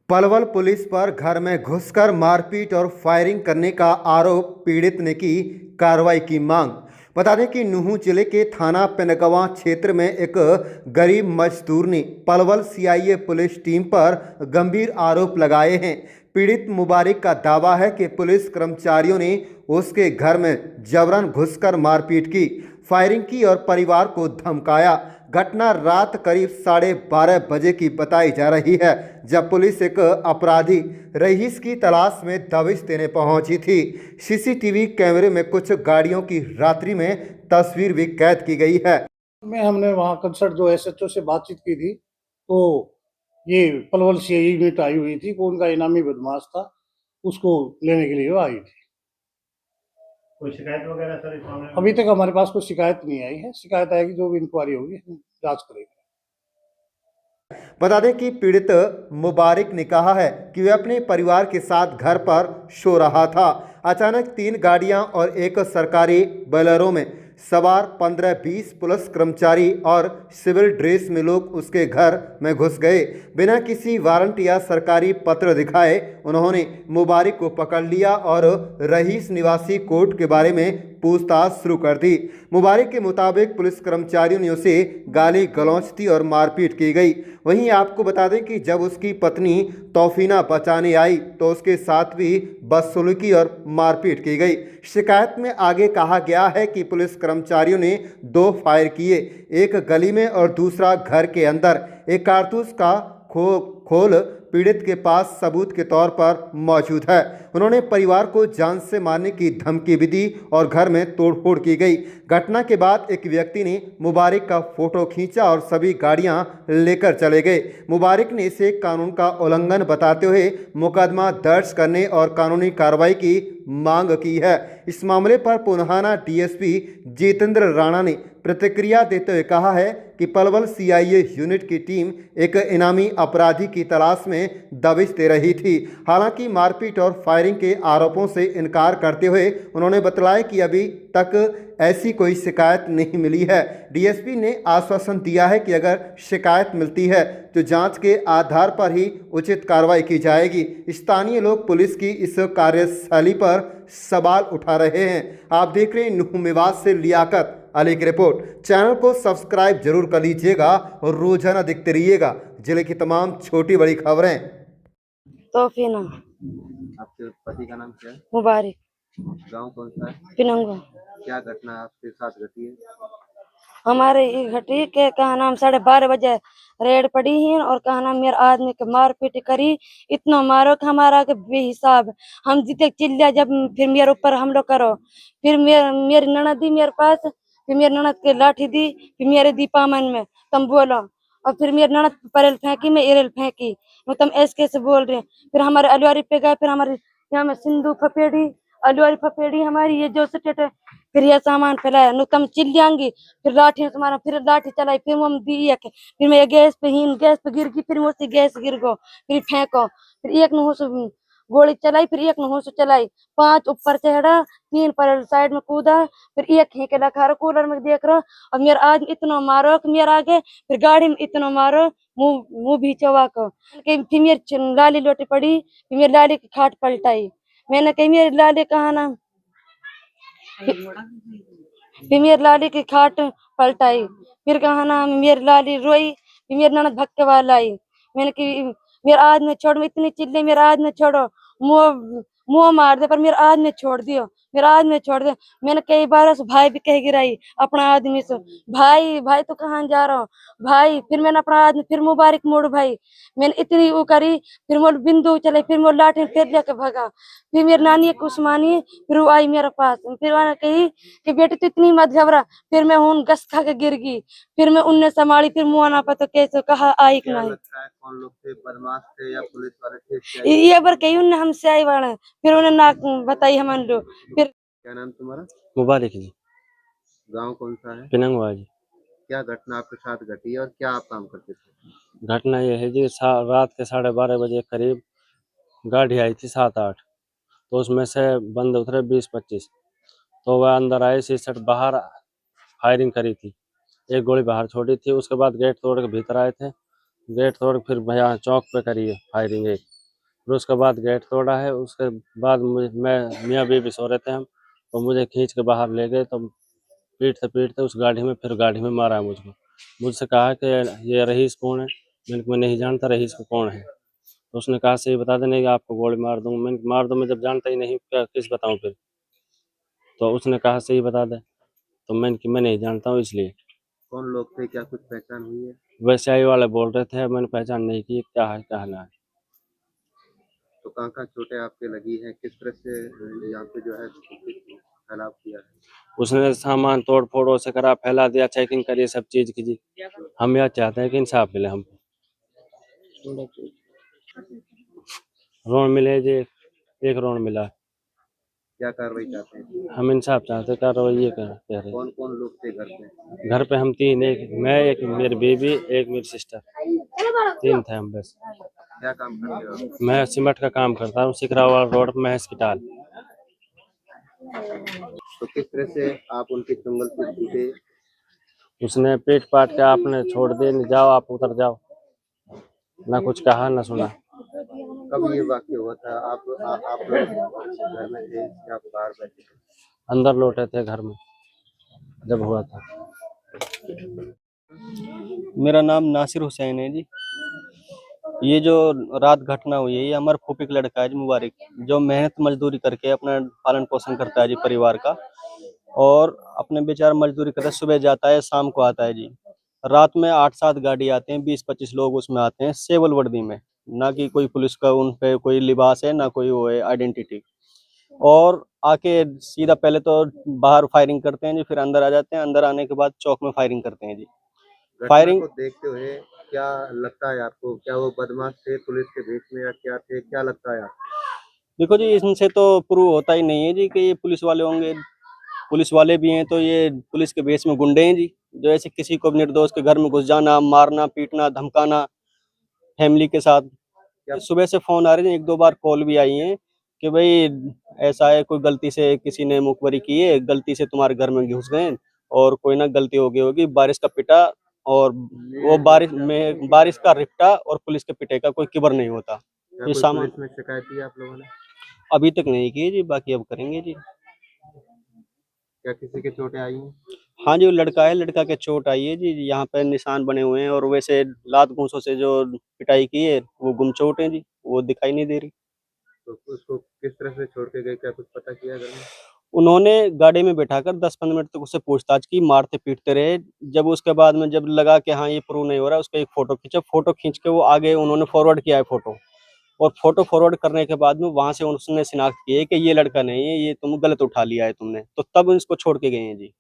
Palwal police पर घर में घुसकर मारपीट और फायरिंग करने का आरोप, पीड़ित ने की कार्रवाई की मांग। बता दें कि नूंह जिले के थाना पिनगवां क्षेत्र में एक गरीब मजदूर ने पलवल सीआईए पुलिस टीम पर गंभीर आरोप लगाए हैं। पीड़ित मुबारिक का दावा है कि पुलिस कर्मचारियों ने उसके घर में जबरन घुसकर मारपीट की, फायरिंग की और परिवार को धमकाया। घटना रात करीब 12:30 बजे की बताई जा रही है, जब पुलिस एक अपराधी रईस की तलाश में दबिश देने पहुंची थी। सीसीटीवी कैमरे में कुछ गाड़ियों की रात्रि में तस्वीर भी कैद की गई है। हमने वहाँ कंसर्ट जो एसएचओ से बातचीत की थी, तो ये पलवल से यूनिट आई हुई थी, वो उनका इनामी बदमाश था, उसको लेने के लिए वो आई थी। कोई शिकायत वगैरह सर इस मामले में? अभी तक हमारे पास कोई शिकायत नहीं आई है। शिकायत आएगी, जो भी इंक्वायरी होगी हम जांच करेंगे। बता दें कि पीड़ित मुबारिक ने कहा है कि वे अपने परिवार के साथ घर पर सो रहा था। अचानक 3 गाड़ियां और एक सरकारी बोलेरो में सवार 15-20 पुलिस कर्मचारी और सिविल ड्रेस में लोग उसके घर में घुस गए। बिना किसी वारंट या सरकारी पत्र दिखाए उन्होंने मुबारिक को पकड़ लिया और रईस निवासी कोर्ट के बारे में पूछताछ शुरू कर दी। मुबारिक के मुताबिक पुलिस कर्मचारियों ने उसे गाली गलौज दी और मारपीट की गई। वहीं आपको बता दें कि जब उसकी पत्नी तौफीना बचाने आई तो उसके साथ भी बदसलूकी और मारपीट की गई। शिकायत में आगे कहा गया है कि पुलिस कर्मचारियों ने 2 फायर किए, एक गली में और दूसरा घर के अंदर। एक कारतूस का खोल पीड़ित के पास सबूत के तौर पर मौजूद है। उन्होंने परिवार को जान से मारने की धमकी भी दी और घर में तोड़फोड़ की गई। घटना के बाद एक व्यक्ति ने मुबारिक का फोटो खींचा और सभी गाड़ियां लेकर चले गए। मुबारिक ने इसे कानून का उल्लंघन बताते हुए मुकदमा दर्ज करने और कानूनी कार्रवाई की मांग की है। इस मामले पर पुनहाना डीएसपी जितेंद्र राणा ने प्रतिक्रिया देते हुए कहा है कि पलवल सीआईए यूनिट की टीम एक इनामी अपराधी की तलाश में दबिश दे रही थी। हालांकि मारपीट और फायरिंग के आरोपों से इनकार करते हुए उन्होंने बतलाया कि अभी तक ऐसी कोई शिकायत नहीं मिली है। डीएसपी ने आश्वासन दिया है कि अगर शिकायत मिलती है तो जांच के आधार पर ही उचित कार्रवाई की जाएगी। स्थानीय लोग पुलिस की इस कार्यशैली पर सवाल उठा रहे हैं। आप देख रहे हैं नूंह मेवात से लियाकत अली की रिपोर्ट। चैनल को सब्सक्राइब जरूर कर लीजिएगा और रोजाना देखते रहिएगा जिले की तमाम छोटी बड़ी खबरें। तौफीना। आपके पति का नाम क्या है? मुबारिक। गांव कौन सा है? पिनंगवा। क्या घटना आपके साथ घटी है? हमारे ये घटी के कहा नाम 12:30 बजे रेड पड़ी है और कहा नाम मेरे आदमी के मारपीट करी, इतना मारो कि हमारा के बेहिसाब। हम जीते चिल्ला जब फिर मेरे ऊपर हमला करो, फिर मेरी ननद दी मेरे पास, फिर मेरी ननद के लाठी दी, फिर मेरे दी पामन में तुम बोलो, और फिर मेरी ननद परेल फेंकी, मैं एरेल फेंकी, तुम ऐसे कैसे बोल रहे। फिर हमारे अलवारी पे गए, फिर हमारे यहाँ में सिंधु फपेड़ी अलवारी फपेड़ी हमारी ये जो सटेट है, फिर ये सामान फैलाया नु तुम चिल्लाएंगी, फिर लाठी तुम्हारा, फिर लाठी चलाई, फिर हम दी एक, फिर मैं गैस पे गिर गई, फिर मुझसे गैस गिर गो, फिर फेंको, फिर एक न गोली चलाई, फिर एक न चलाई, 5 ऊपर चढ़ा, 3 पर साइड में कूदा, फिर एक ही के लखा कूलर में देख रहा, और मेरा आज इतना मारो कि मेरा आगे, फिर गाड़ी में इतना मारो मुंह भी चौवा को, फिर मेरी लाली लोटी पड़ी, फिर मेरी लाली की खाट पलटाई। मैंने कही मेरी लाली कहा ना, फिर मेरी लाली की खाट पलटाई, फिर कहा ना मेरी लाली रोई, फिर मेरी ननद भक्के वाला आई। मैंने कि मेरा आज ने छोड़, इतनी चिल्ले मेरा आज ने छोड़ो, मुंह मार दे, पर मेरा आज ने छोड़ दियो, मेरा आज ने छोड़ दे। मैंने कई बार उस भाई भी कह गिराई अपना आदमी से, भाई भाई तो कहाँ जा रहा हूँ भाई, फिर मैंने अपना आदमी, फिर मुबारक मोड़ भाई, मैंने इतनी वो करी, फिर वो बिंदु चले, फिर वो लाठी फिर लेके भगा, फिर मेरी नानी एक उस्मानी, फिर वो आई मेरे पास, फिर मैंने कही कि बेटी तू इतनी मत घबरा, फिर मैं हूं गस खा के गिर गई, फिर मैं उनने संभाली, फिर मुँह ना पता कैसे कहा आई कि नहीं। लगता है कौन लोग थे? बदमाश थे या पुलिस वाले थे? क्या ये बार कही उनने हमसे आई वाले, फिर उन्हें नाक बताई हम लोग। फिर क्या नाम तुम्हारा? मुबारक जी। गांव कौन सा है? पिनंगवा जी। क्या घटना आपके साथ घटी है और क्या आप काम करते थे? घटना ये है जी, रात के 12:30 बजे करीब गाड़ी आई थी 7-8, तो उसमें से बंद उतरे 20-25, तो वह अंदर आए, सीसट बाहर फायरिंग करी थी, एक गोली बाहर छोड़ी थी। उसके बाद गेट तोड़ के भीतर आए थे, गेट तोड़ के फिर यहाँ चौक पे करी है फायरिंग एक, फिर उसके बाद गेट तोड़ा है। उसके बाद मैं मियाँ बीवी सो रहे थे हम, तो मुझे खींच के बाहर ले गए। तो पीटते पीटते उस गाड़ी में, फिर गाड़ी में मारा मुझको। मुझसे कहा कि ये रईस कौन है। मैंने कहा मैं नहीं जानता रईस को कौन है। तो उसने कहा सही बता देने कि आपको गोली मार दूंगा। मैंने कहा, मार दो, मैं जब जानता ही नहीं क्या किस बताऊं फिर। तो उसने कहा सही बता दे। तो मैंने कि मैं नहीं जानता हूँ इसलिए। कौन लोग थे, क्या कुछ पहचान हुई है? वैसे आई वाले बोल रहे थे, मैंने पहचान नहीं की क्या है क्या ना है। तो कहाँ चोटें आपके लगी हैं, किस तरह से यहाँ पे जो है फैलाव किया है? उसने सामान तोड़ फोड़ से करा, फैला दिया, चेकिंग करी सब चीज की जी। हम यह चाहते हैं कि इंसाफ मिले हमको। रोन मिले जी, एक रोन मिला। क्या कार्रवाई चाहते हैं? हम इंसाफ चाहते हैं, कार्रवाई ये कह रहे कौन कौन लोग थे घर पे? हैं। घर पे हम तीन, एक मैं, एक मेरी बीवी, एक मेरी सिस्टर, तीन थे हम बस। क्या काम करते हो आप? मैं सीमेंट का काम करता हूँ, सिकरावाल रोड में हॉस्पिटल। तो किस तरह से आप उनके चंगुल से छूटे? उसने पीट पाट के आपने छोड़ दिए, नहीं जाओ आप उतर जाओ, ना कुछ कहा ना सुना। कब ये वाक्य हुआ था? आप लोग घर में थे या बाहर बैठे थे? अंदर लौटे थे घर में जब हुआ था। मेरा नाम नासिर हुसैन है जी। ये जो रात घटना हुई है, ये हमारे फूफी का लड़का है जी, मुबारक, जो मेहनत मजदूरी करके अपना पालन पोषण करता है जी परिवार का। और अपने बेचारा मजदूरी करता है, सुबह जाता है शाम को आता है जी। रात में 8-7 गाड़ी आते हैं, 20-25 लोग उसमें आते हैं सिविल वर्दी में, ना कि कोई पुलिस का उन पे कोई लिबास है, ना कोई वो है आइडेंटिटी। और आके सीधा पहले तो बाहर फायरिंग करते हैं जी, फिर अंदर आ जाते हैं। अंदर आने के बाद चौक में फायरिंग करते हैं जी। घटना फायरिंग को देखते हुए क्या लगता है आपको? क्या वो बदमाश थे पुलिस के भेष में या क्या थे? क्या लगता है आपको? देखो जी, इनसे तो प्रूव होता ही नहीं है जी कि ये पुलिस वाले होंगे। पुलिस वाले भी हैं तो ये पुलिस के भेष में गुंडे हैं जी, जो ऐसे किसी को भी निर्दोष के घर में घुस जाना, मारना, पीटना, धमकाना फैमिली के साथ। सुबह से फोन आ रहे हैं, 1-2 बार कॉल भी आई है कि भाई ऐसा है, कोई गलती से किसी ने मुखबरी की है, गलती से तुम्हारे घर में घुस गए और कोई ना गलती हो गई होगी, बारिश का पिटा। और वो बारिश का रिपटा और पुलिस के पिटे का कोई किबर नहीं होता। क्या ये कोई सामान पुलिस में शिकायत की आप लोगों ने? अभी तक नहीं की जी, बाकी अब करेंगे जी। क्या किसी के चोटें आई हैं? हाँ जी, वो लड़का है, लड़का के चोट आई है जी, यहाँ पे निशान बने हुए हैं। और वैसे लात घूंसों से जो पिटाई की है वो गुमचोट है जी, वो दिखाई नहीं दे रही। तो उसको किस तरह से छोड़ के गए, क्या कुछ पता किया घर में? उन्होंने गाड़ी में बैठाकर 10-15 मिनट तक उससे पूछताछ की, मारते पीटते रहे। जब उसके बाद में जब लगा कि हाँ ये प्रूव नहीं हो रहा, उसका एक फोटो खींचा, फोटो खींच के वो आगे उन्होंने फॉरवर्ड किया है फोटो। और फोटो फॉरवर्ड करने के बाद में वहां से उसने शिनाख्त की है कि ये लड़का नहीं है, ये तुम गलत उठा लिया है तुमने, तो तब इसको छोड़ के गए हैं जी।